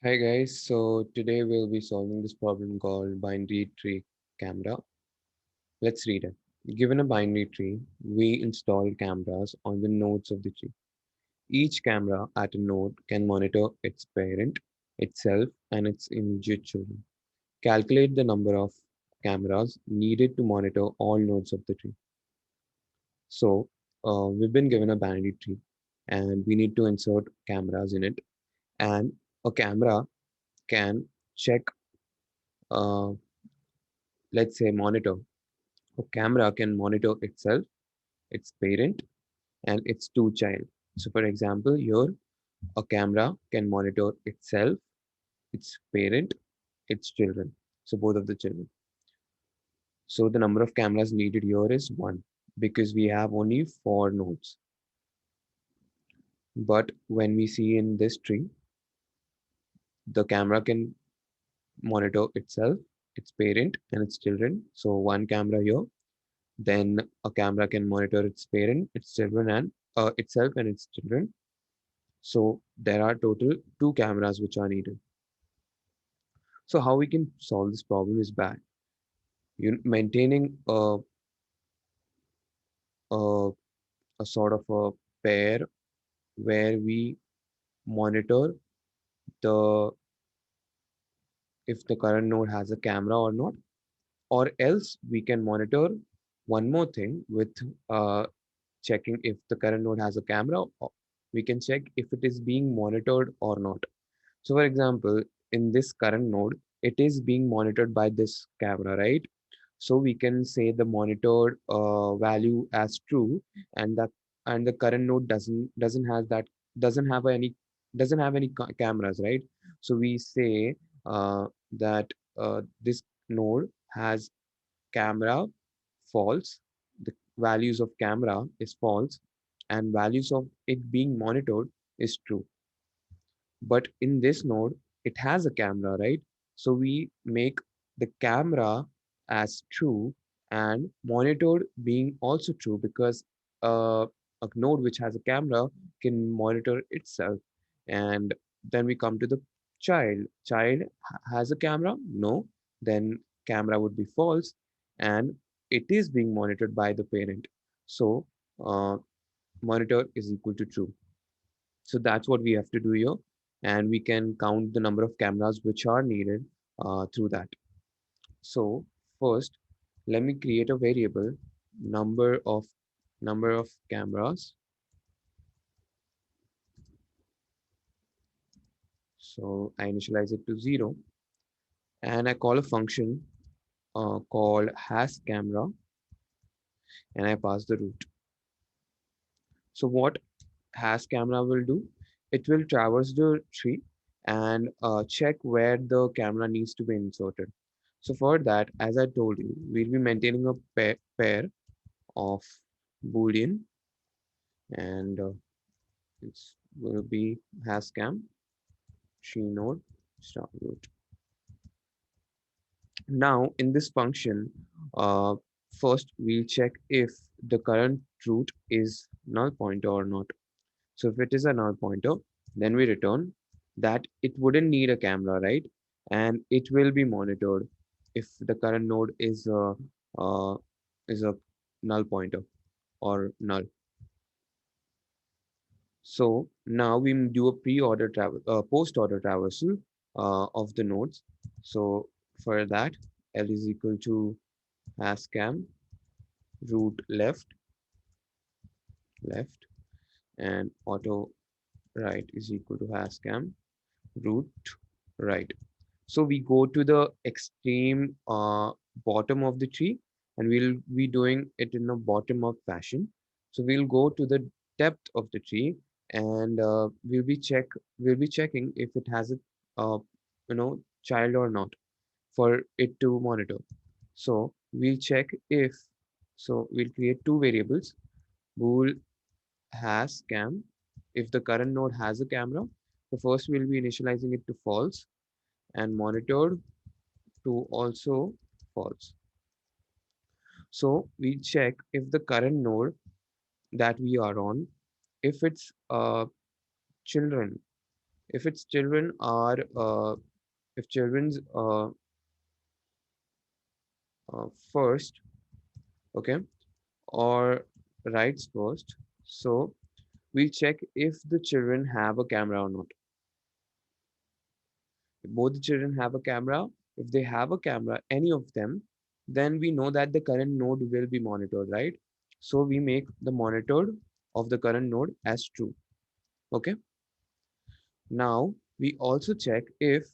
Hi guys, so today we'll be solving this problem called binary tree camera. Let's read it. Given a binary tree, we install cameras on the nodes of the tree. Each camera at a node can monitor its parent, itself, and its immediate children. Calculate the number of cameras needed to monitor all nodes of the tree. So, we've been given a binary tree and we need to insert cameras in it. And a camera can check, uh, let's say, monitor. A camera can monitor itself, its parent, and its two child. So for example, here a camera can monitor itself, its parent, its children. So both of the children. So the number of cameras needed here is one because we have only four nodes. But when we see in this tree, the camera can monitor itself, its parent, and its children. So one camera here. Then a camera can monitor its parent, its children, and itself and its children. So there are total two cameras which are needed. So how we can solve this problem is bad. You maintaining a, a sort of a pair where we monitor the if the current node has a camera or not, or else we can monitor one more thing with checking if the current node has a camera. We can check if it is being monitored or not. So for example, in this current node, it is being monitored by this camera, right? So we can say the monitored value as true, and the current node doesn't have any cameras, right? So we say that this node has camera false. The values of camera is false, and values of it being monitored is true. But in this node, it has a camera, right? So we make the camera as true and monitored being also true because a node which has a camera can monitor itself. And then we come to the child. Has a camera? No. Then camera would be false and it is being monitored by the parent. So uh, monitor is equal to true. So that's what we have to do here. And we can count the number of cameras which are needed through that. So first, let me create a variable number of number of cameras. So I initialize it to 0 and I call a function called has camera and I pass the root. So what has camera will do? It will traverse the tree and check where the camera needs to be inserted. So for that, as I told you, we'll be maintaining a pair of Boolean and it's will be hascam tree node start root. Now in this function, uh, first we'll check if the current root is null pointer or not. So if it is a null pointer, then we return that it wouldn't need a camera, right? And it will be monitored if the current node uh, is a null pointer or null. So now we do a post-order traversal of the nodes. So for that, L is equal to hascam root left and auto right is equal to hascam root right. So we go to the extreme bottom of the tree and we'll be doing it in a bottom up fashion. So we'll go to the depth of the tree and we'll be checking if it has a child or not for it to monitor. So we'll check if we'll create two variables bool has cam. If the current node has a camera, the first we'll be initializing it to false and monitored to also false. So we check if the current node that we are on, if it's children, if its children are if children's first, okay, or writes first, so we'll check if the children have a camera or not. If both the children have a camera, if they have a camera, any of them, then we know that the current node will be monitored, right? So we make the monitored of the current node as true. Okay. Now we also check if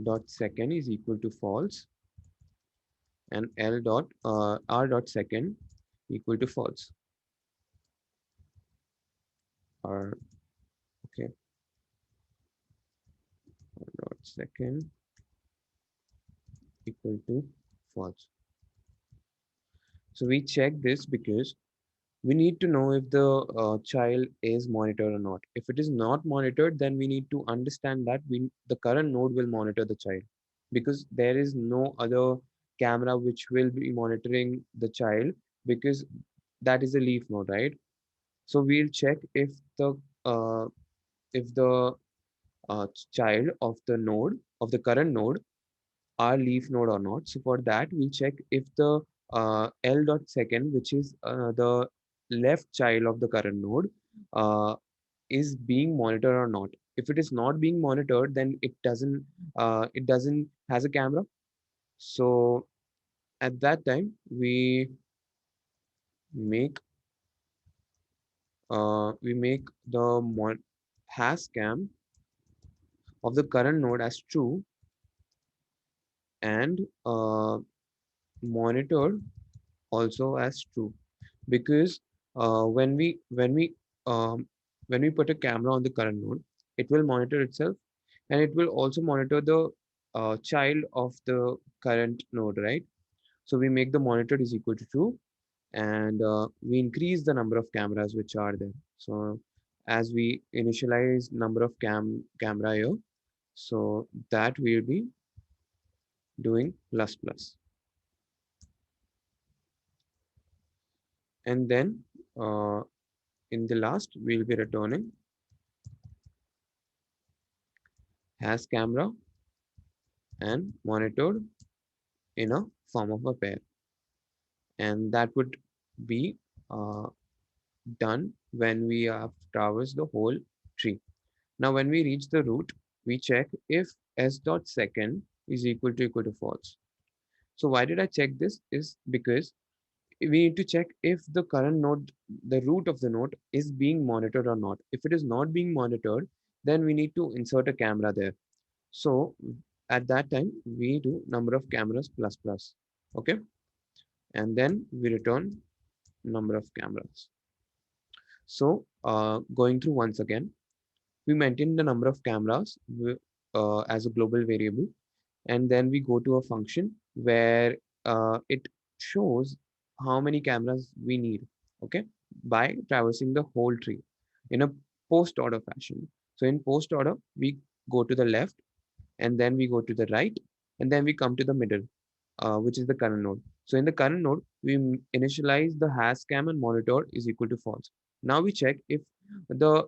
dot second is equal to false and L dot R dot second equal to false. Or okay, R dot second equal to false. So we check this because we need to know if the child is monitored or not. If it is not monitored, then we need to understand that the current node will monitor the child, because there is no other camera which will be monitoring the child, because that is a leaf node, right? So we'll check uh, if the child of the node of the current node are leaf node or not. So for that, we'll check if the L dot second, which is the left child of the current node, uh, is being monitored or not. If it is not being monitored, then it doesn't has a camera. So at that time, make we make the has cam of the current node as true, and monitored also as true, because um, when we put a camera on the current node, it will monitor itself, and it will also monitor the child of the current node, right? So we make the monitored is equal to true, and we increase the number of cameras which are there. So as we initialize number of camera here, so that we'll be doing plus plus, and then uh, in the last we'll be returning has camera and monitored in a form of a pair, and that would be uh, done when we have traversed the whole tree. Now when we reach the root, we check if s dot second is equal to false. So why did I check this is because we need to check if the current node, the root of the node, is being monitored or not. If it is not being monitored, then we need to insert a camera there. So at that time, we do number of cameras plus plus. Okay. And then we return number of cameras. So going through once again, we maintain the number of cameras as a global variable, and then we go to a function where it shows how many cameras we need, okay, by traversing the whole tree in a post order fashion. So in post order, we go to the left, and then we go to the right, and then we come to the middle, which is the current node. So in the current node, we initialize the has cam and monitor is equal to false. Now we check if the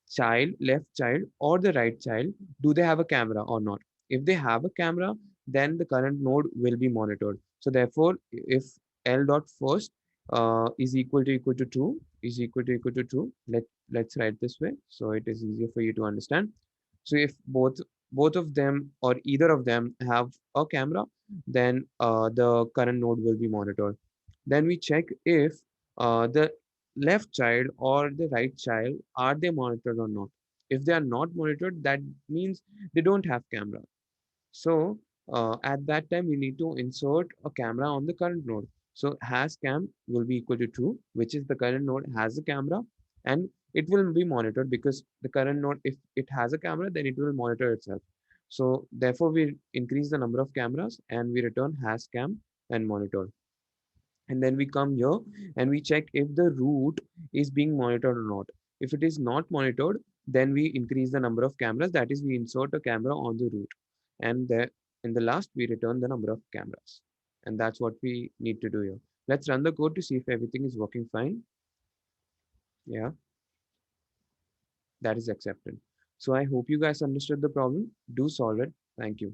child, left child or the right child, do they have a camera or not? If they have a camera, then the current node will be monitored. So therefore, if L dot first is equal to true, is equal to true, let's write this way so it is easier for you to understand. So if both of them or either of them have a camera, then the current node will be monitored. Then we check if the left child or the right child, are they monitored or not. If they are not monitored, that means they don't have camera. So at that time we need to insert a camera on the current node. So has cam will be equal to true, which is the current node has a camera, and it will be monitored because the current node, if it has a camera, then it will monitor itself. So therefore we increase the number of cameras and we return has cam and monitor. And then we come here and we check if the root is being monitored or not. If it is not monitored, then we increase the number of cameras, that is we insert a camera on the root, and there in the last we return the number of cameras. And that's what we need to do here. Let's run the code to see if everything is working fine. Yeah. that is accepted. So I hope you guys understood the problem. Do solve it. Thank you.